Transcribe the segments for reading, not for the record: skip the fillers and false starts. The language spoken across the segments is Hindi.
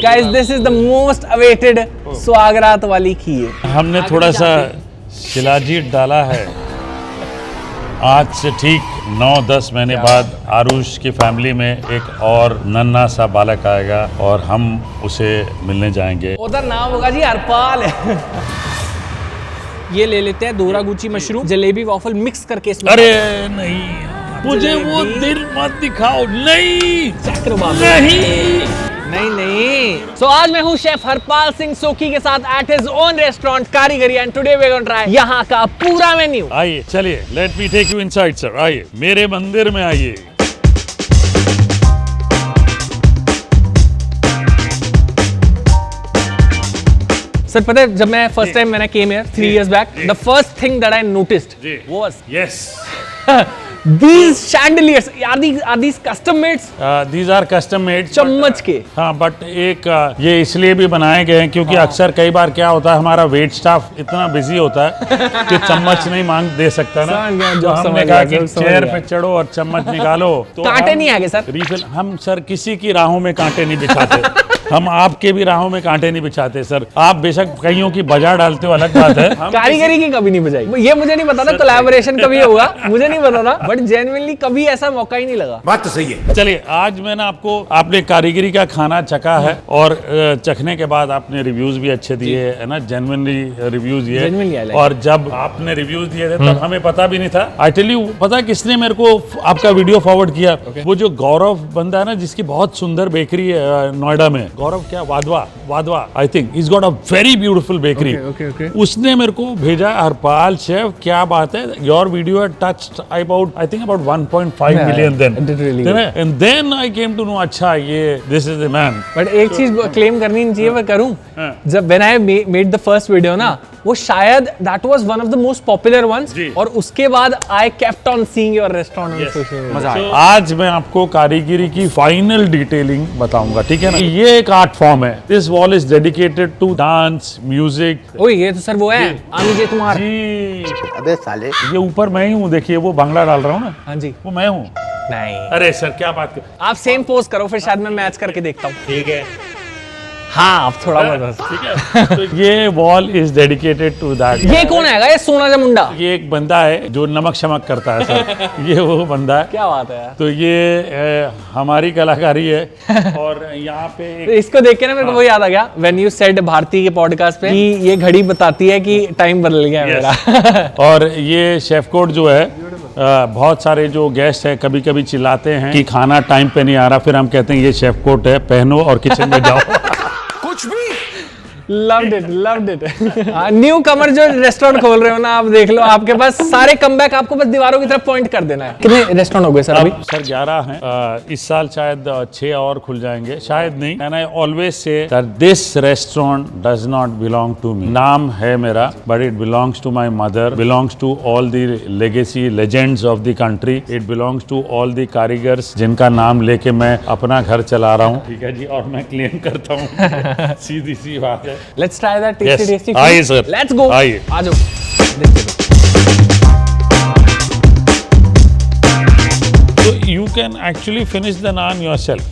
Guys this is the most awaited स्वागरात वाली खीर। हमने थोड़ा सा शिलाजीत डाला है। आज से ठीक 9-10 महीने बाद आरुष की फैमिली में एक और नन्हा सा बालक आएगा और हम उसे मिलने जाएंगे। उधर नाम होगा जी हरपाल। ये ले लेते हैं दोरा Gucci mushroom jalebi waffle mix करके इसमें। अरे नहीं, मुझे वो दिन मत दिखाओ। नहीं नहीं। सो आज मैं हूँ शेफ हरपाल सिंह सोकी के साथ at his own restaurant Karigari and today we going to try यहाँ का पूरा मेन्यू। आइए चलिए, let me take you inside sir. आइए मेरे मंदिर में आइए। सर पता है जब मैं फर्स्ट टाइम मैंने came here 3 years back, the first thing that I noticed was these chandeliers. Are these custom made? These are custom made. चम्मच के। हाँ, बट एक ये इसलिए भी बनाए गए हैं क्योंकि अक्सर कई बार क्या होता है, हमारा वेट स्टाफ इतना बिजी होता है कि चम्मच नहीं मांग दे सकता ना। तो हमने कहा कि चेयर पे चढ़ो और चम्मच निकालो। तो कांटे नहीं आगे सर। रिफिल हम सर किसी की राहों में कांटे नहीं बिछाते। हम आपके भी राहों में कांटे नहीं बिछाते सर। आप बेशक कईयों की बजा डालते हो, अलग बात है। कारीगरी की कभी नहीं बजाई। ये मुझे नहीं पता था कोलैबोरेशन कभी होगा, मुझे नहीं पता था, बट जेन्युइनली कभी ऐसा मौका ही नहीं लगा। बात तो सही है। चलिए आज मैंने आपको आपने कारीगरी का खाना चखा है और चखने के बाद आपने रिव्यूज भी अच्छे दिए है ना, जेन्युइनली रिव्यूज दिए। और जब आपने रिव्यूज दिए थे तब हमें पता भी नहीं था। आई टेल यू, पता किसने मेरे को आपका वीडियो फॉरवर्ड किया? वो जो गौरव बंदा है ना, जिसकी बहुत सुंदर बेकरी है नोएडा में। गौरव क्या, Wadhwa I think is got a very beautiful bakery. उसने मेरे को भेजा, हरपाल शेफ क्या बात है, your video had touched about I think about 1.5 million then and then I came to know अच्छा ये this is the man। But एक चीज क्लेम करनी नहीं चाहिए पर करूं, जब when I made the first video ना, वो शायद that was one of the most popular ones और उसके बाद I kept on seeing your restaurant on social media। मजा आया। आज मैं आपको कारीगरी की फाइनल डिटेलिंग बताऊंगा, ठीक है ना। ये एक आर्ट फॉर्म है। This wall is dedicated to dance music. ओए ये तो सर वो है आमिर कुमार जी। अबे साले, ये ऊपर मैं ही हूँ, देखिए वो भांगड़ा डाल रहा हूँ ना। हाँ जी, वो मैं हूँ। नहीं अरे सर क्या बात कर, आप सेम पोज करो फिर शायद मैं मैच करके देखता हूँ। ठीक है। हाँ अब थोड़ा बहुत ठीक है। तो ये wall is dedicated to that. ये कौन है ये सोना जा मुंडा? ये एक बंदा है जो नमक शमक करता है सर। ये वो बंदा है। क्या बात है यार। तो ये हमारी कलाकारी है। और यहाँ पे तो इसको देख के ना मेरे को वो याद आ गया, व्हेन यू सेड भारती के पॉडकास्ट पे कि ये घड़ी बताती है कि टाइम बदल गया मेरा। और ये शेफ कोड जो है, बहुत सारे जो गेस्ट हैं कभी कभी चिल्लाते हैं कि खाना टाइम पे नहीं आ रहा, फिर हम कहते हैं ये शेफ कोट है, पहनो और किचन में जाओ। कुछ भी Loved it। न्यू कमर जो रेस्टोरेंट खोल रहे हो ना, आप देख लो, आपके पास सारे कमबैक, आपको बस दीवारों की तरफ पॉइंट कर देना है। कितने रेस्टोरेंट हो गए सर अभी? सर 11 हैं। इस साल शायद 6 और खुल जाएंगे, शायद नहीं। And I always say that this restaurant does not belong to me. नाम है मेरा, but it belongs to my mother, belongs to all the legacy legends of the country. It belongs to all the कारीगर्स जिनका नाम लेके मैं अपना घर चला रहा हूँ, ठीक है जी। और मैं क्लेम करता हूँ। सीधी सी बात है। Let's try that tasty tasty food. आइए सर, Let's go। आइए। आ जाओ। देखते So you can actually finish the naan yourself.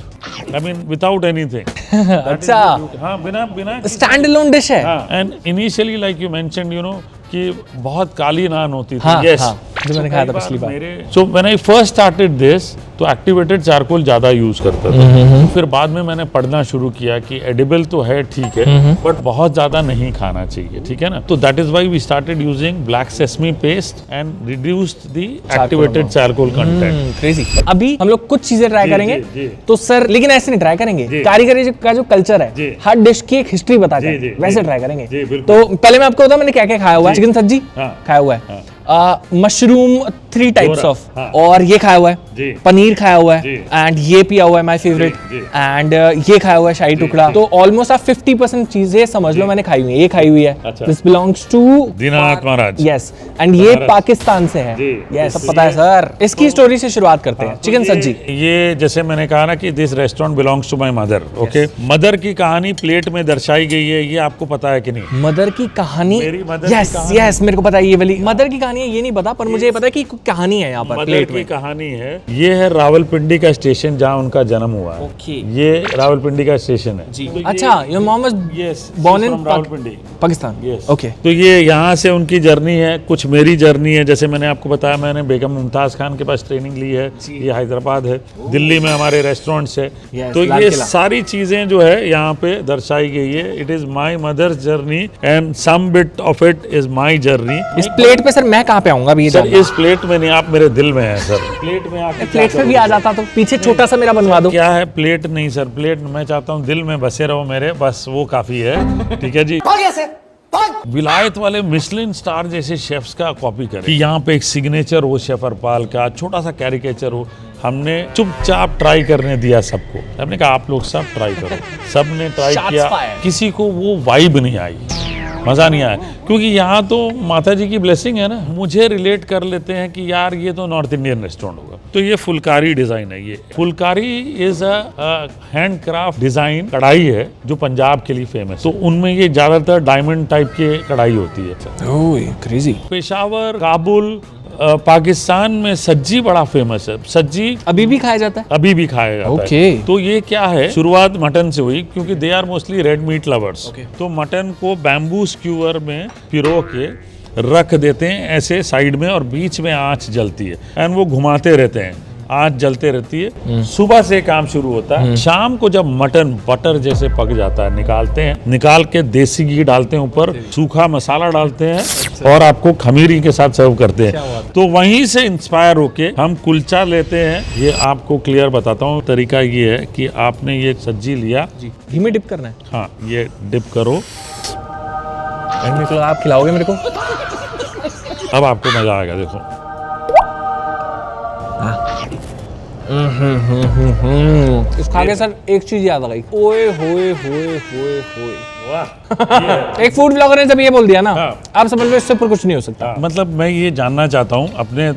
I mean without anything. अच्छा। हाँ, बिना स्टैंड अलोन डिश है। हाँ, and initially like you mentioned, you know, कि बहुत काली नान होती थी। हाँ, yes। हाँ, जो मैंने खाया था पिछली बार। So when I first started this, तो एक्टिवेटेड चारकोल ज्यादा यूज करता था। तो फिर बाद में मैंने पढ़ना शुरू किया कि एडिबल तो है, ठीक है, बट बहुत ज्यादा नहीं खाना चाहिए, ठीक है ना। तो that is why we started using black sesame paste and reduced the activated charcoal content. Crazy. अभी हम लोग कुछ चीजें ट्राई करेंगे जी। तो सर, लेकिन ऐसे नहीं ट्राई करेंगे, कारीगरी का जो कल्चर है, हर डिश की एक हिस्ट्री बताते हैं, वैसे ट्राई करेंगे। बिल्कुल। तो पहले मैं आपको बताऊं मैंने क्या क्या खाया हुआ है। चिकन सब्जी खाया हुआ है, मशरूम 3 टाइप्स ऑफ, और ये खाया हुआ है, पनीर खाया हुआ है, एंड ये पिया हुआ है माय फेवरेट, एंड ये खाया हुआ है शाही टुकड़ा। तो ऑलमोस्ट आप 50% चीजें समझ लो मैंने खाई हुई है। ये खाई हुई है, this belongs to Dinanath Maharaj. Yes, and ये पाकिस्तान से है। यस, सब पता है सर। इसकी स्टोरी से शुरुआत करते हैं। चिकन सब्जी, ये जैसे मैंने कहा ना कि this restaurant belongs to my mother. Okay, mother की कहानी प्लेट में दर्शाई गई है, ये आपको पता है कि नहीं? मदर की कहानी? मेरी मदर की यस कहानी। यस, मेरे को पता है ये वाली मदर की कहानी। कहानी है ये नहीं पता, पर मुझे ये पता है कि कहानी है यहाँ पर मदर प्लेट की में। कहानी है। ये है रावलपिंडी का स्टेशन जहाँ उनका जन्म हुआ है। ओके। ये रावलपिंडी का स्टेशन है। जी। अच्छा, your mom was born in Rawalpindi, Pakistan. Yes. Okay. तो ये यहाँ से उनकी जर्नी है, कुछ मेरी जर्नी है। जैसे मैंने आपको बताया, मैंने बेगम मुमताज खान के पास ट्रेनिंग ली है। ये हैदराबाद है, दिल्ली में हमारे रेस्टोरेंट्स है। Yes, तो लाल ये किला। सारी चीजें जो है यहाँ पे दर्शाई गई है। It is my mother's journey and some bit of it is my journey. इस प्लेट पे सर मैं कहाँ पे आऊंगा अभी ये सर जानना। इस प्लेट में नहीं, आप मेरे दिल में हैं सर। प्लेट में आके प्लेट पे भी आ जाता तो पीछे छोटा सा मेरा बनवा दो। क्या है, प्लेट नहीं सर, प्लेट मैं चाहता हूँ दिल में बसे रहो मेरे, बस वो काफी है। ठीक है जी। विलायत वाले मिशलिन स्टार जैसे शेफ्स का कॉपी करें कि यहाँ पे एक सिग्नेचर हो शेफ अरपाल का, छोटा सा कैरिकेचर हो। हमने चुपचाप ट्राई करने दिया सबको। हमने कहा आप लोग सब ट्राई करो। सबने ट्राई Shots किया, fired. किसी को वो वाइब नहीं आई, मजा नहीं आया। क्योंकि यहाँ तो माता जी की ब्लेसिंग है ना। मुझे रिलेट कर लेते हैं कि यार ये तो नॉर्थ इंडियन रेस्टोरेंट होगा। तो ये फुलकारी डिजाइन है। ये Phulkari is a handcraft design कढ़ाई है जो पंजाब के लिए फेमस। तो उनमें ये ज्यादातर डायमंड टाइप की कढ़ाई होती है। ओह क्रेजी। पेशावर, काबुल, पाकिस्तान में सज्जी बड़ा फेमस है। सज्जी अभी भी खाया जाता है? अभी भी खाया जाता Okay. है। तो ये क्या है, शुरुआत मटन से हुई क्योंकि they are mostly red meat lovers. तो मटन को बैम्बू स्क्यूअर में पिरो के रख देते हैं ऐसे साइड में, और बीच में आंच जलती है एंड वो घुमाते रहते हैं, आंच जलते रहती है। सुबह से काम शुरू होता है। शाम को जब मटन बटर जैसे पक जाता है, निकालते हैं। निकाल के देसी घी डालते हैं ऊपर, सूखा मसाला डालते हैं और आपको खमीरी के साथ सर्व करते हैं। तो वहीं से इंस्पायर होके हम कुलचा लेते हैं। ये आपको क्लियर बताता हूँ, तरीका ये है कि आपने ये सब्जी लिया, घी में डिप करना है? हाँ ये डिप करो। आप खिलाओगे मेरे को? अब आपको मजा आएगा, देखो। इस खा के सर एक चीज याद आ गई। ओए होए होए होए होए। वाह। एक फूड ब्लॉगर ने जब ये बोल दिया ना, हाँ। आप समझ लो इससे ऊपर कुछ नहीं हो सकता। मतलब मैं ये जानना चाहता हूँ अपने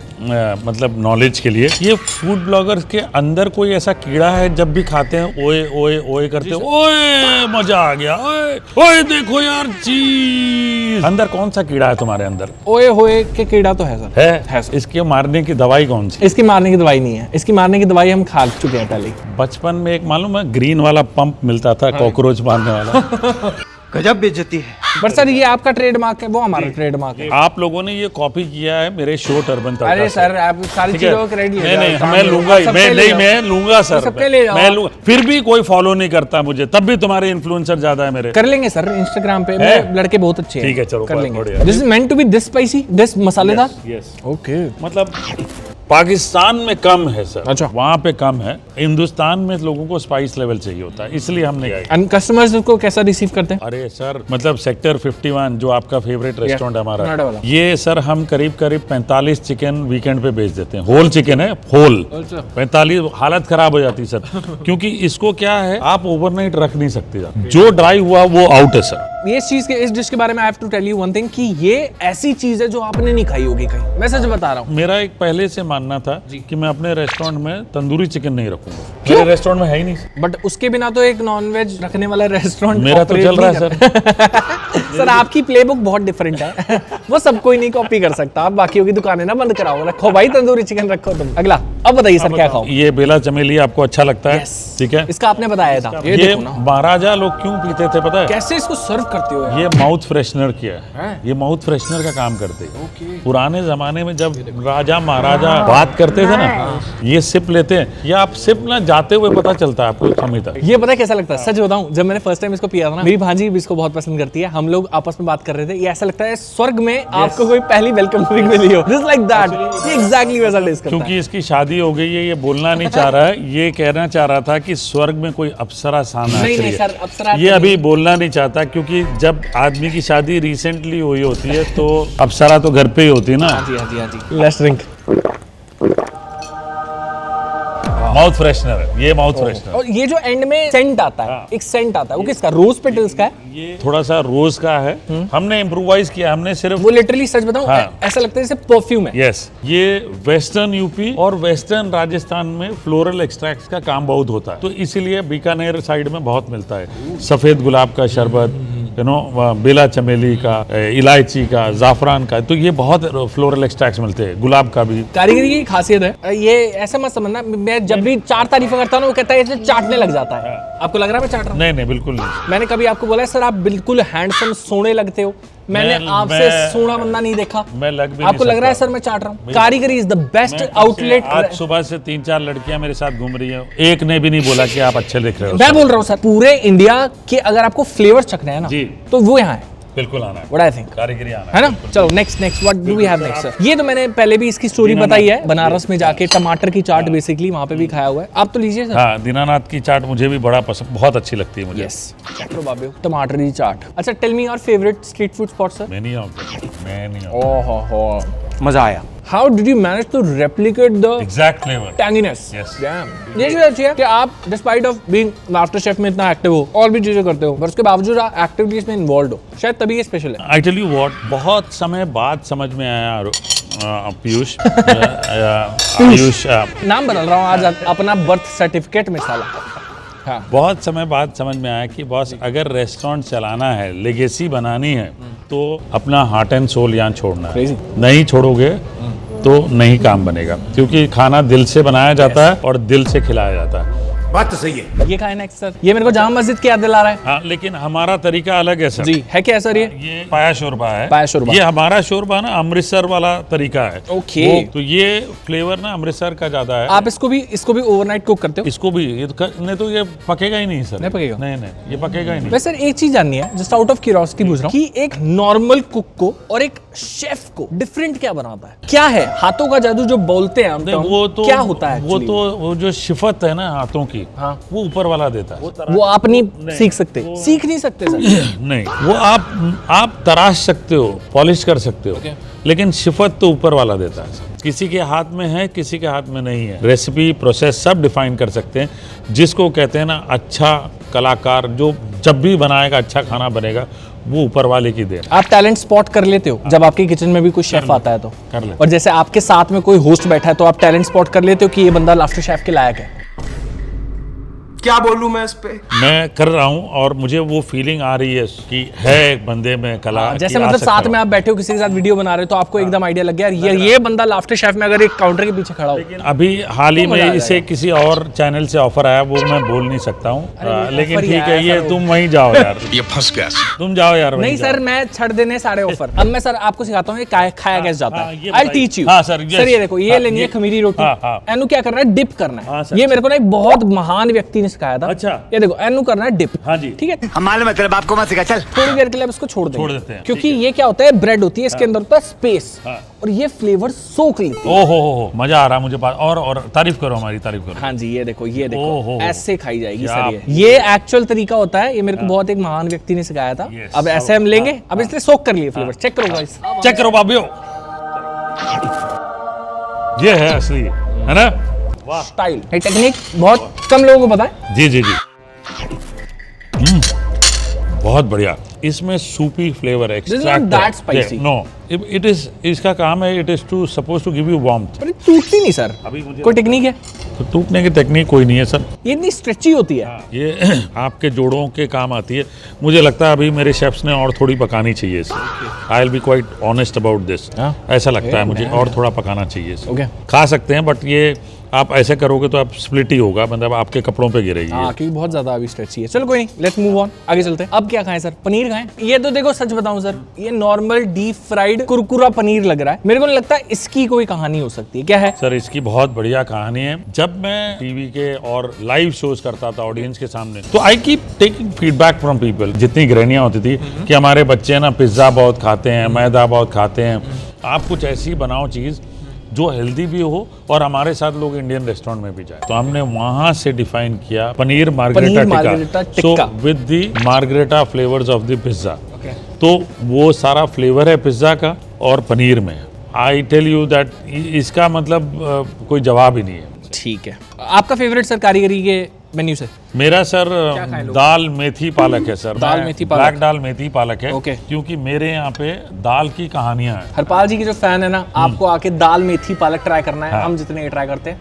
मतलब नॉलेज के लिए, ये फूड ब्लॉगर्स के अंदर कोई ऐसा कीड़ा है जब भी खाते हैं ओए ओए ओए करते हैं, ओए मजा आ गया, ओए ओए देखो यार चीज। अंदर कौन सा कीड़ा है तुम्हारे अंदर? ओए होए के कीड़ा तो है सर। है सर। इसके मारने की दवाई कौन सी? इसकी मारने की दवाई नहीं है। इसकी मारने की दवाई हम खा चुके हैं पहले ही। बचपन में एक मालूम है ग्रीन वाला पंप मिलता था, कॉकरोच मारने वाला। गजब बेइज्जती है। बट सर ये आपका ट्रेडमार्क है, वो हमारा ट्रेडमार्क है। आप लोगों ने ये कॉपी किया है मेरे शो टर्बन तड़का अरे से। सर आप सारी ठीक है? चीजों का क्रेडिट नहीं नहीं मैं लूंगा ही, मैं लूंगा सर, सबके ले जाओ। मैं लूंगा। फिर भी कोई फॉलो नहीं करता मुझे, तब भी तुम्हारे इन्फ्लुएंसर ज्यादा है मेरे। कर लेंगे सर इंस्टाग्राम पे, है? मेरे लड़के बहुत अच्छे हैं। ठीक है, चलो, कर लेंगे। बढ़िया। This is meant to be this spicy, this मसालेदार। Yes okay. मतलब पाकिस्तान में कम है सर, अच्छा। वहाँ पे कम है। हिंदुस्तान में लोगों को स्पाइस लेवल चाहिए होता है, इसलिए हमने किया। एंड कस्टमर्स को कैसा रिसीव करते हैं? अरे सर मतलब सेक्टर 51 जो आपका फेवरेट रेस्टोरेंट है नोएडा हमारा, वाला। ये सर हम करीब 45 चिकन वीकेंड पे बेच देते हैं। होल चिकन है, होल 45। हालत खराब हो जाती है सर, क्योंकि इसको क्या है आप ओवरनाइट रख नहीं सकते सर। जो ड्राई हुआ वो आउट है सर। ये चीज के, इस डिश के बारे में I have to tell you one thing कि ये ऐसी चीज है जो आपने नहीं खाई होगी कहीं। मैं सच बता रहा हूँ। मेरा एक पहले से मानना था कि मैं अपने रेस्टोरेंट में तंदूरी चिकन नहीं रखूंगा। मेरे रेस्टोरेंट में है ही नहीं। बट उसके बिना तो एक नॉनवेज रखने वाला रेस्टोरेंट मेरा तो चल रहा है सर। सर आपकी प्लेबुक बहुत डिफरेंट है। वो सब कोई नहीं कॉपी कर सकता। आप बाकियों की दुकानें ना बंद कराओ, रखो भाई तंदूरी चिकन रखो तुम। अगला अब बताइए सर क्या खाओ? ये बेला चमेली आपको अच्छा लगता है? ठीक है। इसका आपने बताया था। ये ये देखो ना महाराजा लोग क्यों पीते थे पता है? कैसे इसको सर्व करते हो यार? ये माउथ फ्रेशनर किया है। ये माउथ फ्रेशनर का काम करते हैं। पुराने जमाने में जब राजा महाराजा बात करते थे ना, ये सिप लेते हैं, या आप सिप ना जाते हुए पता चलता है आपको समय तक। ये पता है कैसा लगता है? सच बताऊं, जब मैंने फर्स्ट टाइम इसको पिया था ना, मेरी भांजी भी इसको बहुत पसंद करती है। हम लोग आपस में बात कर रहे थे, ये ऐसा लगता है स्वर्ग में आपको कोई पहली वेलकम ड्रिंक मिली हो। This like that. ये एग्जैक्टली वैसा टेस्ट करता है। क्योंकि इसकी शादी हो गई है, ये बोलना नहीं चाह रहा है। ये कहना चाह रहा था कि स्वर्ग में कोई अप्सरा सामने नहीं नहीं सर, अप्सरा ये अभी बोलना नहीं चाहता, क्योंकि जब आदमी की शादी रिसेंटली हुई होती है तो अप्सरा तो घर पे ही होती है ना। हाँ जी हाँ जी हाँ जी। Let's drink. माउथ फ्रेशनर है ये, माउथ फ्रेशनर। और ये जो एंड में सेंट आता है, एक सेंट आता है, वो किसका? रोज पेटल्स का है। ये थोड़ा सा रोज का है। हमने इम्प्रोवाइज किया, हमने सिर्फ वो लिटरली सच बताऊं, हाँ। ऐसा लगता है जैसे परफ्यूम है। यस ये वेस्टर्न यूपी और वेस्टर्न राजस्थान में फ्लोरल एक्सट्रैक्ट्स का काम बहुत होता है, तो इसीलिए बीकानेर साइड में बहुत मिलता है। सफेद गुलाब का शरबत, यू नो बेला चमेली का, इलायची का, जाफरान का, तो ये बहुत फ्लोरल एक्सट्रैक्ट्स मिलते हैं, गुलाब का भी। कारीगरी की खासियत है ये, ऐसा मत समझना मैं जब भी 4 तारीफें करता हूँ ना वो कहता है इसे चाटने लग जाता है। आपको लग रहा है मैं चाट रहा हूँ? नहीं नहीं बिल्कुल नहीं। मैंने कभी आपको बोला है सर आप बिल्कुल हैंडसम सोने लगते हो, मैंने आपसे सोना बंदा नहीं देखा। मैं लग भी आपको नहीं लग रहा है सर मैं चाट रहा हूँ? कारीगरी इज द बेस्ट आउटलेट। आज सुबह से 3-4 लड़कियां मेरे साथ घूम रही हैं, एक ने भी नहीं बोला कि आप अच्छे दिख रहे हो। मैं बोल रहा हूँ सर पूरे इंडिया के अगर आपको फ्लेवर चखने हैं ना जी। तो वो यहाँ है। बिल्कुल आना है, व्हाट आई थिंक, कारीगरी आना है ना। चलो next what do we have next sir? ये तो मैंने पहले भी इसकी स्टोरी बताई है, बनारस में जाके टमाटर की चाट बेसिकली वहां पे भी खाया हुआ है। आप तो लीजिए सर। हाँ, दीनानाथ की चाट मुझे भी बड़ा पसंद, बहुत अच्छी लगती है मुझे। यस, चलो बाबू टमाटर की चाट। अच्छा tell me your favourite street food spot sir? Many ओहो हो, मजा आया। How did you manage to replicate the exact flavour. Tanginess? Yes. Damn. ये चीज अच्छी है कि आप despite of being master chef में इतना एक्टिव हो और भी चीजें करते हो, पर उसके बावजूद आप एक्टिविटीज में इन्वॉल्व हो, शायद तभी ये स्पेशल है। आई टेल यू व्हाट, बहुत समय बाद समझ में आया पीयूष आयुष नाम बदल रहा हूँ आज अपना बर्थ सर्टिफिकेट में साला। हाँ। बहुत समय बाद समझ में आया कि बॉस अगर रेस्टोरेंट चलाना है, लेगेसी बनानी है, तो अपना हार्ट एंड सोल यहाँ छोड़ना है। Crazy. नहीं छोड़ोगे तो नहीं काम बनेगा, क्योंकि खाना दिल से बनाया जाता है और दिल से खिलाया जाता है। बात तो सही है। ये कहा है नेक्स्ट सर? ये मेरे को जामा मस्जिद की याद दिला रहा है। हाँ, लेकिन हमारा तरीका अलग है सर। जी है क्या सर? ये पाया शोरबा है। पाया शोरबा। ये हमारा शोरबा ना अमृतसर वाला तरीका है। ओके। तो ये फ्लेवर ना अमृतसर का ज्यादा है। आप इसको भी ओवरनाइट कुक करते हो? इसको भी ये तो नहीं तो ये पकेगा ही नहीं सर। नहीं पकेगा? नहीं ये पकेगा ही नहीं। वैसे सर एक चीज जाननी है, जस्ट आउट ऑफ क्यूरियोसिटी पूछ रहा हूँ कि एक नॉर्मल कुक को और एक शेफ को डिफरेंट क्या बनाता है? क्या है हाथों का जादू जो बोलते हैं हम? वो तो क्या होता है? वो जो शिफत है ना हाथों की, हाँ। वो ऊपर वाला देता है। वो आप नहीं सीख सकते? सीख नहीं सकते सर? नहीं, वो आप तराश सकते हो, पॉलिश कर सकते हो, लेकिन शिफत तो ऊपर वाला देता है। किसी के हाथ में है, किसी के हाथ में नहीं है। रेसिपी, प्रोसेस सब डिफाइन कर सकते हैं। जिसको कहते हैं ना अच्छा कलाकार, जो जब भी बनाएगा अच्छा खाना बनेगा, वो ऊपर वाले की देन। आप टैलेंट स्पॉट कर लेते हो जब आपके किचन में भी कोई शेफ आता है तो? कर ले। और जैसे आपके साथ में कोई होस्ट बैठा है तो आप टैलेंट स्पॉट कर लेते हो कि ये बंदा लाफ्टर शेफ के लायक है? क्या बोलूं मैं इस पे? मैं कर रहा हूँ और मुझे वो फीलिंग आ रही है कि है एक बंदे में कला। जैसे मतलब साथ में आप बैठे हो किसी के साथ वीडियो बना रहे हो तो आपको एकदम आइडिया लग गया ये बंदा लाफ्टर शेफ में अगर एक काउंटर के पीछे खड़ा हो। अभी हाल ही में इसे किसी और चैनल से ऑफर आया, वो मैं बोल नहीं सकता हूँ, लेकिन ठीक है, ये तुम वहीं जाओ यार। ये फंस गया। तुम जाओ यार। नहीं सर, मैं छड़ देने सारे ऑफर। अब मैं सर आपको सिखाता हूँ ये खाया कैसे जाता है। I teach you. हाँ सर। सर ये देखो, ये लेनी है खमीरी रोटी, एनु क्या करना है? डिप करना है। ये मेरे को ना एक बहुत महान व्यक्ति ने सिखाया था। अच्छा। ये देखो एनु करना है डिप। हाँ जी। ठीक है, हम मालूम है तेरे बाप को मत सिखा, चल। थोड़ी देर के लिए अब इसको छोड़ देते हैं, क्योंकि ये क्या होता है, ब्रेड होती है, इसके अंदर होता है स्पेस, और ये फ्लेवर सोख लेती है। ओहो, मजा आ रहा मुझे बात। और तारीफ करो, हमारी तारीफ करो। हाँ जी, ये देखो ओहो। ऐसे खाई जाएगी सर। ये एक्चुअल तरीका होता है, ये मेरे को बहुत एक महान व्यक्ति ने सिखाया था। अब ऐसे हम लेंगे, अब इसलिए सोख कर लिए फ्लेवर। चेक करो गाइस, चेक करो बाबियो, ये है असली, है ना? स्टाइल। ये टेक्निक बहुत कम लोगों को पता है। जी जी जी। बहुत बढ़िया। इसमें सूपी फ्लेवर है, that spicy. No, it is, इसका काम है, it is to suppose to give you warmth. पर ये टूटती नहीं सर, कोई टेक्निक है? तो टूटने की टेक्निक कोई नहीं है सर। ये इतनी स्ट्रेची होती है। ये आपके जोड़ों के काम आती है। मुझे लगता है अभी मेरे शेफ्स ने और थोड़ी पकानी चाहिए इसे। I will be quite honest about this. ऐसा लगता है मुझे और थोड़ा पकाना चाहिए इसे। ओके, खा सकते हैं, बट ये आप ऐसे करोगे तो आप स्प्लिट ही होगा, मतलब आपके कपड़ों पे गिरेगी। हाँ, क्योंकि बहुत ज्यादा अभी स्ट्रेची है। चलो कोई नहीं, लेट्स मूव ऑन, आगे चलते हैं। अब क्या खाएं सर? पनीर खाएं? ये तो देखो सच बताऊं सर, ये नॉर्मल डीप फ्राइड कुरकुरा पनीर लग रहा है। मेरे को नहीं लगता इसकी कोई कहानी हो सकती है। क्या है सर? इसकी बहुत बढ़िया कहानी है। जब मैं टीवी के और लाइव शोज करता था ऑडियंस के सामने, तो I keep taking feedback from people. जितनी गृहणियां होती थी कि हमारे बच्चे ना पिज्जा बहुत खाते हैं, मैदा बहुत खाते हैं, आप कुछ ऐसी बनाओ चीज जो हेल्दी भी हो और हमारे साथ लोग इंडियन रेस्टोरेंट में भी जाए। तो हमने वहां से डिफाइन किया paneer margherita tikka, so with the margherita flavours of the pizza. तो वो सारा फ्लेवर है पिज्जा का और पनीर में। आई टेल यू दैट इसका मतलब कोई जवाब ही नहीं है। ठीक है, आपका फेवरेट सर कारीगरी के मेन्यू से? मेरा सर दाल मेथी पालक है सर। दाल मेथी पालक, ब्लैक दाल मेथी पालक है। ओके। क्योंकि मेरे यहाँ पे दाल की कहानियां हैं। हरपाल जी की जो फैन है ना, आपको आके दाल मेथी पालक ट्राई करना है। हम जितने ट्राई करते हैं,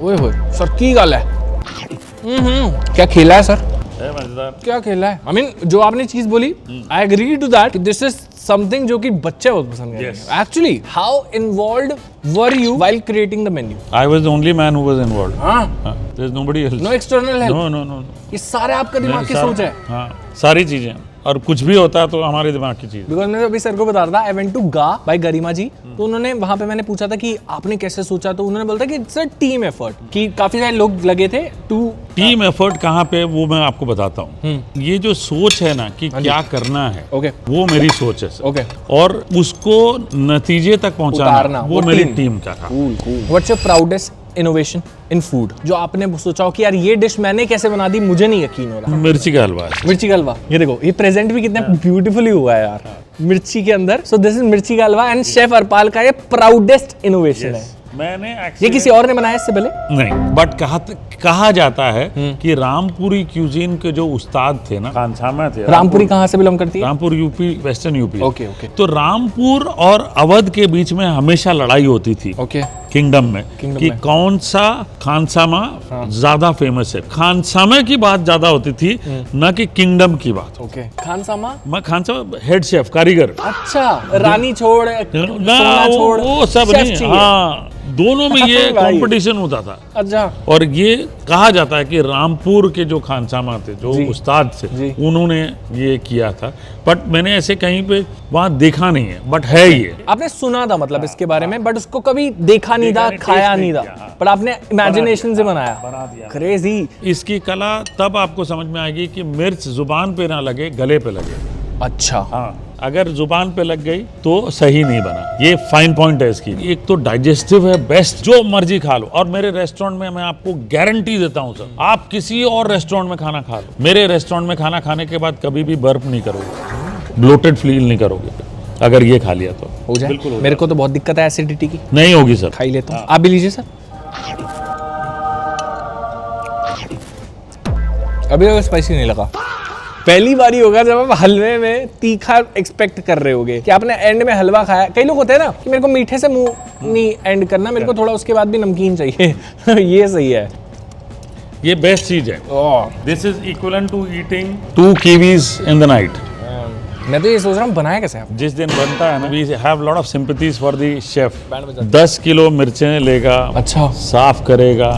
ओए होए सर की गल है। क्या खेला है सर? है मजेदार। क्या खेला है? I mean, जो आपने चीज बोली, I agree to that. This is something जो कि बच्चे बहुत पसंद करेंगे। Yes. Actually, how involved were you while creating the menu? I was the only man who was involved. हाँ, There's nobody else. no external help. No. ये सारे आपका दिमाग की सोच है। हाँ, सारी चीजें, और कुछ भी होता है तो हमारे दिमाग की चीज। बिकॉज मैंने अभी सर को बता रहा था, आई वेंट टू गा बाय गरिमा जी, तो उन्होंने वहां पे मैंने पूछा था कि आपने कैसे सोचा, तो उन्होंने बोला था कि इट्स अ टीम एफर्ट, कि काफी सारे लोग लगे थे टू। टीम एफर्ट कहाँ पे, वो मैं आपको बताता हूँ। ये जो सोच है ना कि क्या करना है, ओके वो मेरी सोच है सर। ओके, और उसको नतीजे तक उतारना, पहुंचाना वो मेरी टीम। टीम का था। What's your proudest innovation in food, जो आपने सोचा हो कि यार ये डिश मैंने कैसे बना दी, मुझे नहीं यकीन हो रहा? मिर्ची का हलवा है। मिर्ची का हलवा, ये देखो ये प्रेजेंट भी कितना ब्यूटीफुली हुआ है यार, मिर्ची के अंदर। सो दिस इज मिर्ची का हलवा एंड शेफ अरपाल का ये प्राउडेस्ट इनोवेशन है। मैंने ये किसी और ने बनाया इससे पहले? नहीं, बट कहा जाता है कि रामपुरी क्यूजीन के जो उस्ताद थे ना, खानसामा थे। रामपुरी कहाँ से बिलोंग करती है? Rampur UP, western UP. Okay okay तो रामपुर और अवध के बीच में हमेशा लड़ाई होती थी ओके किंगडम में किंगडम कि में। कौन सा खानसामा ज्यादा फेमस है। खानसामा की बात ज्यादा होती थी, न कि किंगडम की बात। ओके खानसामा, मैं खानसामा हेड शेफ, कारीगर। अच्छा, रानी छोड़ ना, सोना छोड़, वो सब शेफ नहीं। चाहिए। हाँ, दोनों में ये भाई। कंपटीशन होता था। अच्छा, और ये कहा जाता है कि रामपुर के जो खानसामा थे, जो जी। उस्ताद जी। थे, उन्होंने ये किया था। बट मैंने ऐसे कहीं पे वहाँ देखा नहीं है, बट है ये। आपने सुना था मतलब इसके बारे में, बट उसको कभी देखा नहीं था, नहीं, खाया taste नहीं नहीं था, किया। बट आपने इमेजिनेशन से बनाया। बना दिया। क्रेजी। इसकी कला तब आपको समझ में आएगी कि मिर्च जुबान पे ना लगे, गले पे लगे। अच्छा, हाँ, अगर जुबान पे लग गई तो सही नहीं बना। ये फाइन पॉइंट है इसकी। एक तो डाइजेस्टिव है, बेस्ट, जो मर्जी खा लो। और मेरे रेस्टोरेंट में मैं आपको गारंटी देता हूँ सर, आप किसी और रेस्टोरेंट में खाना खा लो, मेरे रेस्टोरेंट में खाना खाने के बाद कभी भी बर्प नहीं करोगे, ब्लोटेड फील नहीं करोगे अगर ये खा लिया तो। हो जाए। बिल्कुल हो मेरे को तो बहुत दिक्कत है एसिडिटी की, नहीं होगी सर। खा ही लेता हूँ। आप भी लीजिए सर। अभी तक स्पाइसी नहीं लगा। पहली बारी होगा जब आप हलवे में तीखा एक्सपेक्ट कर रहे होगे कि आपने एंड में हलवा खाया। कई लोग होते हैं ना कि मेरे को मीठे से मुंह नहीं एंड करना, मेरे को थोड़ा उसके बाद भी नमकीन चाहिए। ये सही है, ये बेस्ट चीज है। Oh, this is equivalent to eating 2 kiwis in the night. मैं तो ये सोच रहा हूँ बनाया कैसे आप? जिस दिन बनता है ना, we have lot of sympathies for the chef. Band बजा। 10 किलो मिर्चें लेगा, अच्छा, साफ करेगा,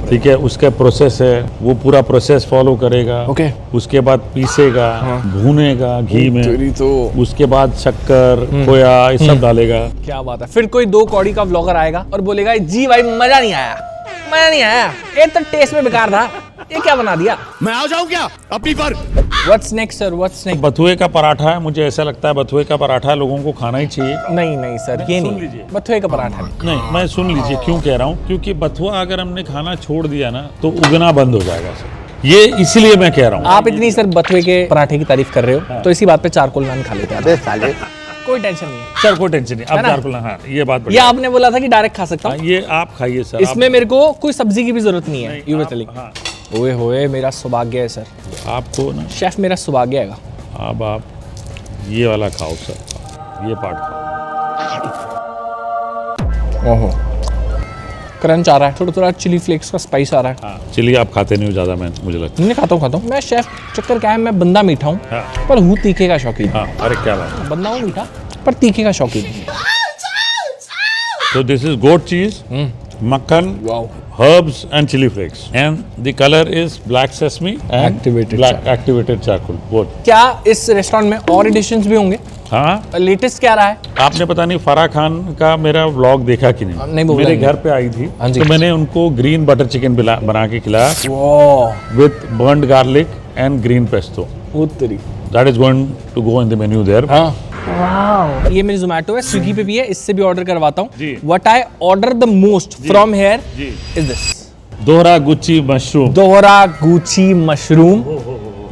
ठीक है, उसका प्रोसेस है, वो पूरा प्रोसेस फॉलो करेगा। ओके। उसके बाद पीसेगा, भूनेगा घी में, तो उसके बाद शक्कर, खोया, ये सब डालेगा। क्या बात है। फिर कोई 2 कौड़ी का व्लॉगर आएगा और बोलेगा जी भाई मजा नहीं आया, मजा नहीं आया, ये तो टेस्ट में बेकार था, ये क्या बना दिया। मैं आ जाऊं क्या अपनी पर? What's next sir, what's next? बथुए का पराठा है, मुझे ऐसा लगता है बथुए का पराठा लोगों को खाना ही चाहिए। नहीं नहीं सर, ये सुन नहीं, लीजिए। बथुए का पराठा नहीं। नहीं, मैं सुन लीजिए क्यों कह रहा हूँ, क्योंकि बथुआ अगर हमने खाना छोड़ दिया ना तो उगना बंद हो जाएगा सर। ये इसलिए मैं कह रहा हूँ। आप इतनी सर बथुए के पराठे की तारीफ कर रहे हो, तो इसी बात पे चारकोल नान खा लेते हैं। साले कोई टेंशन नहीं है। सर कोई टेंशन नहीं, है अब ना? चारकुल, हाँ ये बात ये बढ़िया। आपने बोला था कि डायरेक्ट खा सकता हाँ, हूँ, ये आप खाइए सर। इसमें मेरे को कोई सब्जी की भी जरूरत नहीं है। नहीं, यू आप- बताइए। हाँ। ओए होए, मेरा सौभाग्य है सर, आपको ना, शेफ मेरा सौभाग्य है। अब आप ये वाला खाओ सर, ये पार्ट खाओ। ओहो, क्रंच आ रहा है, थोड़ा थोड़ा चिली फ्लेक्स का स्पाइस आ रहा है। हाँ, चलिए आप खाते नहीं हो ज़्यादा, मैं मुझे लगता नहीं खाता हूँ। मैं शेफ, चक्कर क्या है, मैं बंदा मीठा हूँ हाँ। पर हूँ तीखे का शौकीन। है। हाँ, अरे क्या बात है। बंदा हूँ मीठा पर तीखे का शौकीन। So this is goat cheese, makhan, wow, herbs and chili flakes, and the color is black sesame and Activated activated charcoal. Both. क्या इस रेस्टोरेंट में और एडिशंस भी होंगे? हाँ, लेटेस्ट क्या रहा है? आपने पता नहीं फराह खान का मेरा व्लॉग देखा कि नहीं? नहीं, वो मेरे नहीं। घर पे आई थी, हाँ जी। तो मैंने उनको ग्रीन बटर चिकन बना के खिलाया वाह, with burnt garlic and green pesto. वो तेरी। That is going to go in the menu there. हाँ, वाह। ये मेरी जोमेटो है, स्विगी पे भी है, इससे भी ऑर्डर करवाता हूँ। जी। What I order the most from here जी। Is this dohra gucchi mushroom. Dohra gucchi mushroom.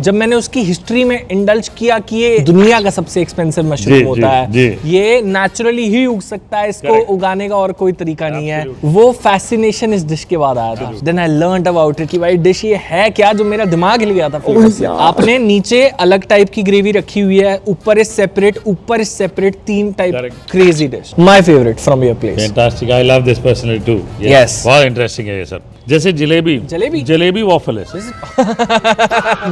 जब मैंने उसकी हिस्ट्री में इंडल्ज किया कि ये दुनिया का सबसे एक्सपेंसिव मशरूम जी, होता है, जी। ये नेचुरली ही उग सकता है, इसको Correct. उगाने का और कोई तरीका नहीं है, वो फैसिनेशन इस डिश के बाद आया था। Then I learned about it कि भाई डिश ये है क्या, जो मेरा दिमाग हिल गया था flavor से। आपने नीचे अलग टाइप की ग्रेवी रखी हुई है, ऊपर इज सेपरेट, ऊपर is separate, 3 type. Correct. Crazy dish, my favourite from your place. Fantastic. I love this personally too. Yes. बहुत इंटरेस्टिंग है ये सर। जैसे जलेबी जलेबी वॉफल है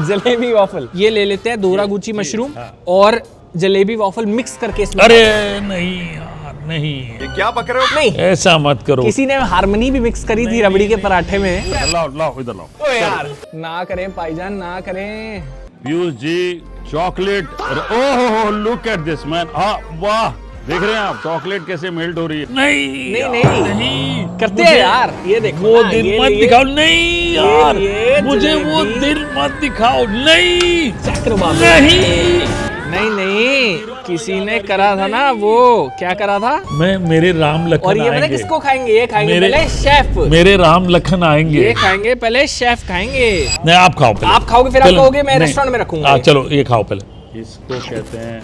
जलेबी वॉफल। ये ले लेते हैं दोरा गुची मशरूम और जलेबी वॉफल मिक्स करके इसमें। अरे नहीं यार नहीं, ये क्या पक रहे हो? नहीं, ऐसा मत करो। किसी ने हारमोनी भी मिक्स करी थी रबड़ी के पराठे में। लाओ लाओ इधर लाओ। ओ यार ना करें भाईजान, ना करें। Piyush ji chocolate, oh look at this man, वाह देख रहे हैं आप चॉकलेट कैसे मेल्ट हो रही है। नहीं करते हैं यार, ये देखो वो ना, दिन ये मत लिए- दिखाओ। नहीं यार ये मुझे वो जलेबी। दिन मत दिखाओ। नहीं चक्रवात। नहीं किसी ने करा था ना, वो क्या करा था। मैं मेरे राम लखन और ये मैंने आएंगे। किसको खाएंगे, ये खाएंगे मेरे- पहले शेफ, मेरे राम लखन आएंगे। ये खाएंगे पहले शेफ खाएंगे। नहीं आप खाओ पहले। आप खाओगे फिर आप पहले- कहोगे मैं नहीं। रेस्टोरेंट में रखूंगा। हाँ चलो ये खाओ पहले। इसको कहते हैं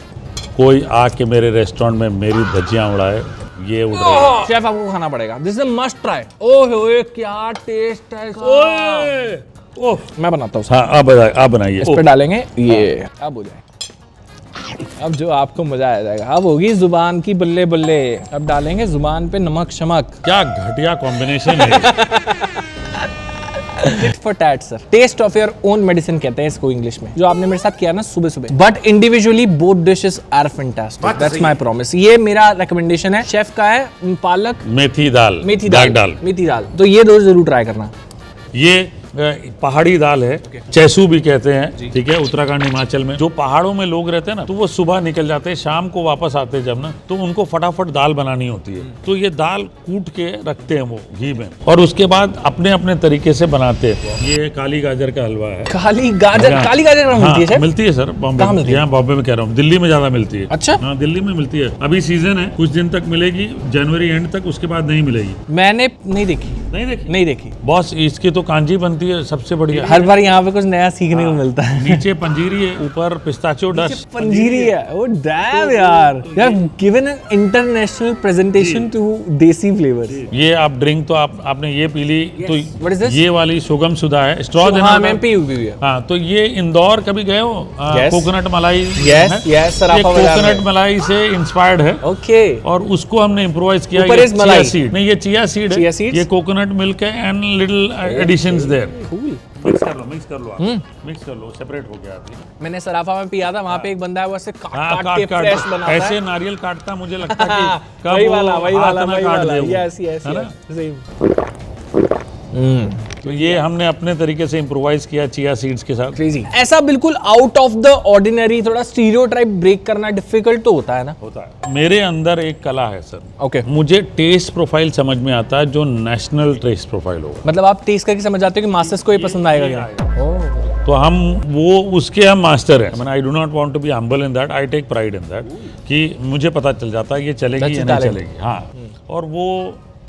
कोई आके मेरे रेस्टोरेंट में मेरी धज्जियां उड़ाए, ये उड़ रही है। शेफ आपको खाना पड़ेगा, दिस इज मस्ट ट्राई। ओह क्या टेस्ट है इसका। ओह मैं बनाता हूँ। हाँ आप बनाइए। इस पे डालेंगे ये, अब हो जाए। अब जो आपको मजा आ जाएगा, अब होगी जुबान की बल्ले बल्ले। अब डालेंगे जुबान पे नमक शमक। क्या घटिया कॉम्बिनेशन है। For tat sir, taste of your own medicine कहते हैं इसको इंग्लिश में, जो आपने मेरे साथ किया ना सुबह सुबह। But individually both dishes are fantastic, that's my promise. ये मेरा रिकमेंडेशन है। शेफ का है पालक मेथी दाल मेथी दाल दाल मेथी दाल, तो ये दो जरूर ट्राई करना। ये पहाड़ी दाल है, चैसू भी कहते हैं, ठीक है। उत्तराखंड हिमाचल में जो पहाड़ों में लोग रहते हैं ना, तो वो सुबह निकल जाते हैं, शाम को वापस आते हैं जब ना, तो उनको फटाफट दाल बनानी होती है। तो ये दाल कूट के रखते हैं वो घी में, और उसके बाद अपने अपने तरीके से बनाते हैं। ये काली गाजर का हलवा है। काली गाजर कहाँ मिलती है शेफ? मिलती है सर बॉम्बे कहाँ में। मिलती है? यहाँ बॉम्बे में कह रहा हूँ, दिल्ली में ज्यादा मिलती है। अच्छा। हाँ दिल्ली में मिलती है। अभी सीजन है, कुछ दिन तक मिलेगी, जनवरी एंड तक, उसके बाद नहीं मिलेगी। मैंने नहीं देखी। नहीं देखी बॉस। इसकी तो कांजी बनती है सबसे बढ़िया। हर बार यहाँ पे कुछ नया सीखने को मिलता है। नीचे पंजीरी है, ऊपर पिस्ताचियो डस्ट। पंजीरी है। ओ डैम यार, you have given an international presentation to desi flavours. ये आप ड्रिंक तो आपने ये पी ली, तो What is this? ये वाली सुगम सुधा है, स्ट्रॉ देना हाँ होगा। मैं पी हुई है। हाँ तो ये इंदौर कभी गए हो? Yes. कोकोनट मलाई Yes, है? yes, सराफा ये बाजार में। कोकोनट मलाई से इंस्पायर्ड है, ओके। और उसको हमने इम्प्रोवाइज किया। ऊपर ये is मलाई। चिया सीड नहीं, ये चिया सीड Chia है। seeds? ये कोकोनट मिल्क है and little additions there. Cool. Mix कर लो आप। मिक्स कर लो, सेपरेट हो गया अभी। मैंने सराफा में पिया था, वहाँ पे एक बंदा है वो ऐसे हाँ, काट के फ्रेश बनाता है। ऐसे नारियल काटता, मुझे लगता है कि कब वही वो वाला हाथ में काट दे वो। यस यस है ना? तो ये हमने अपने तरीके से इम्प्रोवाइज किया चिया सीड्स के साथ। क्रेजी। ऐसा बिल्कुल आउट ऑफ द ऑर्डिनरी, थोड़ा स्टीरियोटाइप ब्रेक करना डिफिकल्ट तो होता है ना। होता है। मेरे अंदर एक कला है सर। ओके। मुझे टेस्ट प्रोफाइल समझ में आता है, जो नेशनल टेस्ट प्रोफाइल होगा। मतलब आप टेस्ट करके समझ जाते हो कि मास्टर्स को ये पसंद आएगा क्या? ओह। तो हम वो उसके हम मास्टर हैं। I do not want to be humble in that, I take pride in that कि मुझे पता चल जाता है ये चलेगी या नहीं चलेगी। हाँ, और वो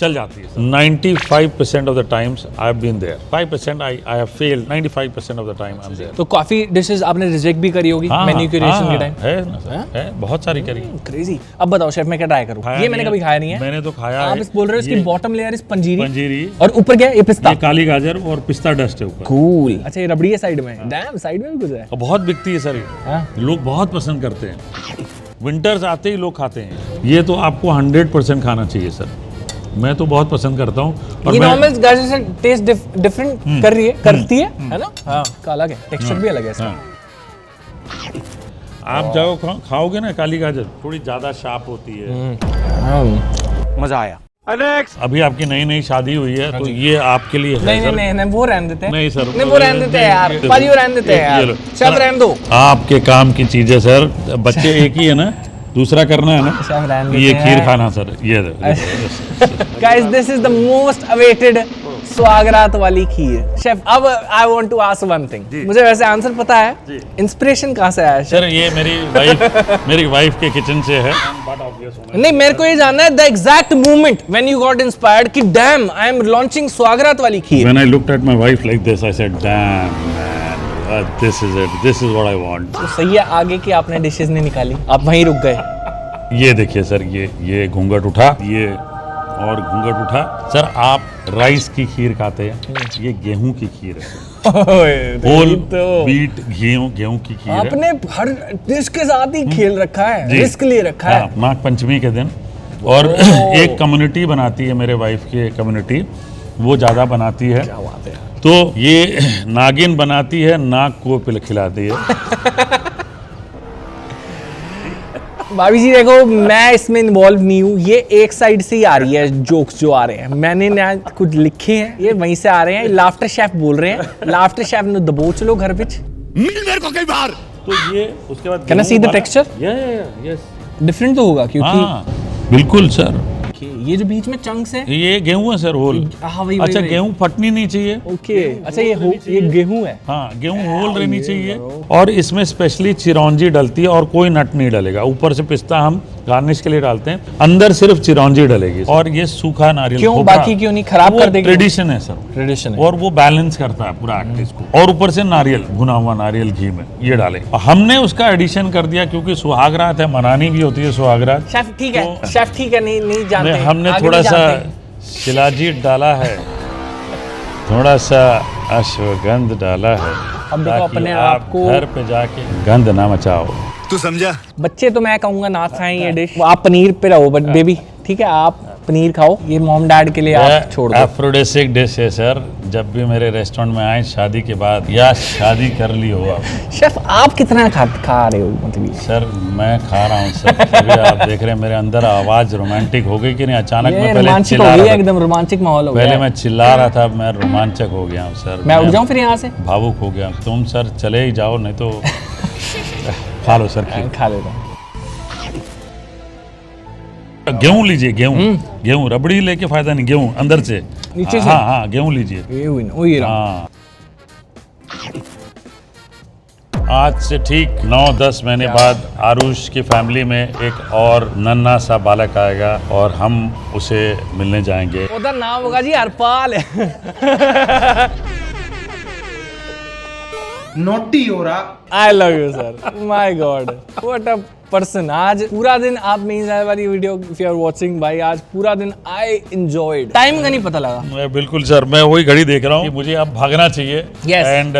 चल जाती है। 95% of the times I have been there, 5% I have failed, 95% of the time I am there. तो काफी डिशेस आपने रिजेक्ट भी करी होगी मेन्यू क्यूरेशन के टाइम? है ना सर, है बहुत सारी करी। क्रेजी। अब बताओ शेफ, मैं क्या ट्राई करूं? ये मैंने कभी खाया नहीं है। मैंने तो खाया आप है। इस बोल रहे हो इसकी बॉटम लेयर इस पंजीरी पंजीरी और ऊपर क्या है? ये पिस्ता। ये काली गाजर और पिस्ता डस्ट है ऊपर। कूल। अच्छा ये रबड़ी है साइड में। डैम, साइड में भी कुछ है। और बहुत बिकती है सर ये, हाँ? लोग बहुत पसंद करते हैं। विंटर्स आते ही लोग खाते हैं। ये तो आपको 100% खाना चाहिए सर। मैं तो बहुत पसंद करता हूँ। और ये मैं नॉर्मल गाजर से टेस्ट डिफरेंट कर रही है, करती है ना? हाँ, का अलग है, टेक्सचर भी अलग है इसका। हाँ। आप जाओ खाओगे ना काली गाजर, थोड़ी ज्यादा शार्प होती है। मजा आया। अभी आपकी नई नई शादी हुई है, तो ये आपके लिए है नहीं सर। नहीं नहीं, वो रहने देते हैं। नहीं सर, नहीं वो रहने देते हैं यार, पाजी वो रहने देते हैं यार, सब रहने दो। आपके काम की चीज है सर। बच्चे एक ही है ना, दूसरा करना है सब ना। रहने ये देते खीर हैं। खाना सर, ये guys this is the most awaited स्वागरात वाली खीर। शेफ अब I want to ask one thing, मुझे वैसे आंसर पता है, इंस्पिरेशन कहाँ से आया सर? ये मेरी वाइफ के किचन से है। नहीं, मेरे को ये जानना है the exact moment when you got inspired कि डैम आई एम लॉन्चिंग स्वागरात वाली खीर। When I looked at my wife like this, I said, "Damn, man, this is it. This is what I want." तो सही है, आगे की आपने डिशेस नहीं निकाली, आप वहीं रुक गए। ये देखिए सर, ये घूंघट उठा, ये और घूंघट उठा। सर आप राइस की खीर खाते हैं, ये गेहूं की खीर है। होल बीट गेहूं की खीर है। आपने हर डिश के साथ ही खेल रखा है, जी। रिस्क ले रखा है। नाग पंचमी के दिन, और एक कम्युनिटी बनाती है मेरे वाइफ की कम्युनिटी, वो ज्यादा बनाती है। क्या बात है। तो ये नागिन बनाती है, नाग को खिलाती है। भाभी जी देखो, मैं इसमें इन्वॉल्व नहीं हूँ, ये एक साइड से ही आ रही है जोक्स जो आ रहे हैं, मैंने ना कुछ लिखे हैं, ये वहीं से आ रहे हैं। लाफ्टर शेफ बोल रहे हैं, लाफ्टर शेफ ने दबोच लो घर विच मिल मेरे को कई बार। तो ये उसके बाद can I see the texture? Yes different तो होगा क्योंकि बिल्कुल सर। ये जो बीच में चंक्स है ये गेहूं है सर, होल। अच्छा, गेहूं फटनी नहीं चाहिए। ओके, अच्छा ये गेहूं है। हाँ, गेहूं होल रहनी चाहिए। और इसमें स्पेशली चिरौंजी डलती है और कोई नट नहीं डलेगा। ऊपर से पिस्ता हम गार्निश के लिए डालते हैं, अंदर सिर्फ चिरौंजी डलेगी। और ये सूखा नारियल। क्यों? बाकी क्यों नहीं खराब कर देगी? ट्रेडिशन है सर, ट्रेडिशन है। और वो बैलेंस करता है पूरा आर्टिस्ट को। और ऊपर से नारियल, भुना हुआ नारियल घी में ये डाले। हमने उसका एडिशन कर दिया क्योंकि सुहागरात है, मनानी भी होती है सुहागरात। शेफ ठीक है, शेफ ठीक है, नहीं जानते। हमने थोड़ा सा शिलाजीत डाला है, थोड़ा सा अश्वगंध डाला है, अब देखो अपने आप को घर पे जाके गंद ना मचाओ। तू समझा? बच्चे तो मैं कहूंगा ना खाएं ये डिश, आप पनीर पे रहो बट बेबी ठीक है, आप पनीर खाओ, ये मॉम डैड के लिए आप छोड़ दो। एफ्रोडिसिक डिश है सर, जब भी मेरे रेस्टोरेंट में आए शादी के बाद या शादी कर ली हो आप। शेफ आप कितना खा रहे हो मतलब? सर मैं खा रहा हूँ सर, अभी आप देख रहे हैं मेरे अंदर आवाज रोमांटिक हो गई कि नहीं। अचानक मैं पहले चिल्ला रहा था, एकदम रोमांटिक माहौल हो गया। पहले मैं चिल्ला रहा था, मैं रोमांचक हो गया हूँ सर। मैं उठ जाऊँ फिर यहाँ से? भावुक हो गया। तुम सर चले ही जाओ, नहीं तो खा लो सर। खा लेता हूँ। गेहूं लीजिए, गेहूं रबड़ी लेके फायदा नहीं, गेहूं अंदर से नीचे से। हाँ, गेहूं लीजिए। हाँ, आज से ठीक 9-10 महीने बाद आरुष की फैमिली में एक और नन्हा सा बालक आएगा और हम उसे मिलने जाएंगे। उधर नाम होगा जी हरपाल। नोटी हो रहा। I love you sir, my god what a person. आज पूरा दिन आप मेरी जाने वाली video if you are watching भाई, आज पूरा दिन आई एंजॉयड, टाइम का नहीं पता लगा। बिल्कुल सर, मैं वही घड़ी देख रहा हूँ कि मुझे अब भागना चाहिए। एंड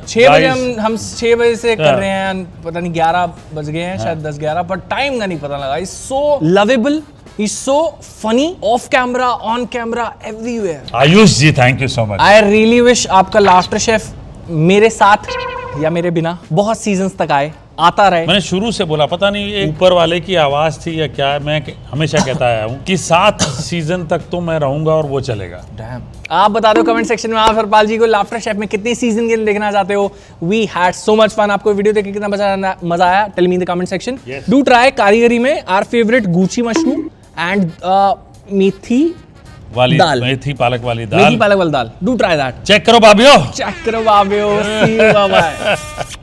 6 बजे हम 6 बजे से कर रहे हैं, पता नहीं 11 बज गए हैं शायद 10-11, पर टाइम का नहीं पता लगा। It's so lovable, He's so funny, off camera, on camera, everywhere. Ayush ji, thank you so much. I really wish आपका लाफ्टर शेफ मेरे साथ या मेरे बिना बहुत सीजन्स तक आता रहे। मैंने शुरू से बोला, पता नहीं ये ऊपर वाले की आवाज थी या क्या, मैं हमेशा कहता आया हूँ कि 7 सीजन तक तो मैं रहूंगा और वो चलेगा। Damn. आप बता दो कमेंट सेक्शन में आप हरपाल जी को लाफ्टर शेफ में कितने सीजन के लिए देखना चाहते हो। We had so much fun. आपको वीडियो देख के कितना मजा आया? Tell me in the comment section. Do try Karigari में our favourite gucchi mushroom and methi वाली दाल, मेथी पालक वाली dal. Do try that. Check करो बाबियो। See you, bye bye.